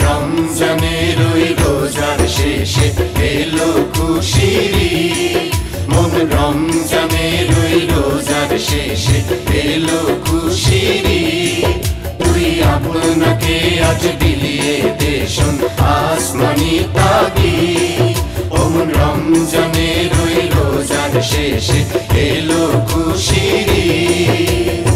রমজানের ওই রোজার শেষে এলো খুশির ঈদ। মন রমজানের ওই রোজার শেষে এলো খুশির ঈদ। তুই আপনাকে আজ বিলিয়ে দে শোন আসমানি তাগিদ। মন রমজানের ওই রোজার শেষে এলো খুশির ঈদ।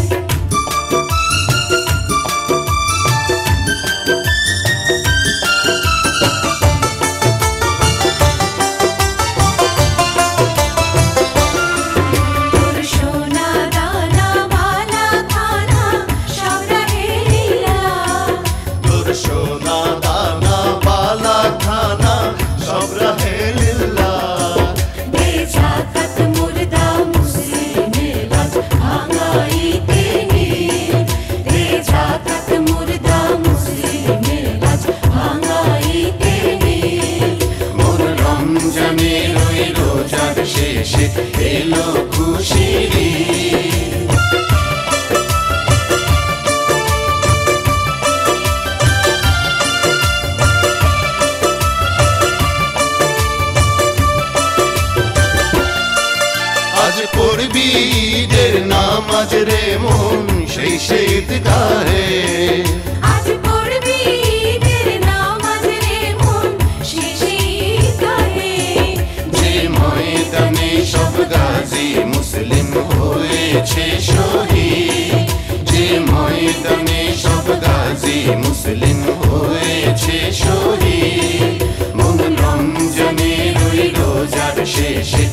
রমজানের ওই রোজার শেষে এলো খুশির ঈদ। আজ পড়বি ঈদের নামাজ রে মন সেই ঈদগাহে। সব গাজী মুসলিম হয়েছে শহীদ। যে ময়দানে সব গাজী মুসলিম হয়েছে শহীদ। মন রমজানের ওই রোজার শেষে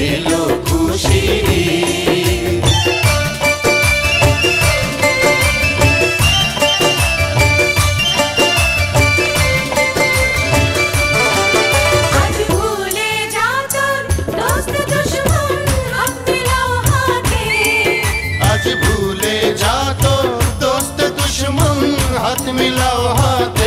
এলো খুশির ঈদ। ভুলে যা তো দোস্ত দুশ্মন হাত মিলাও হাতে।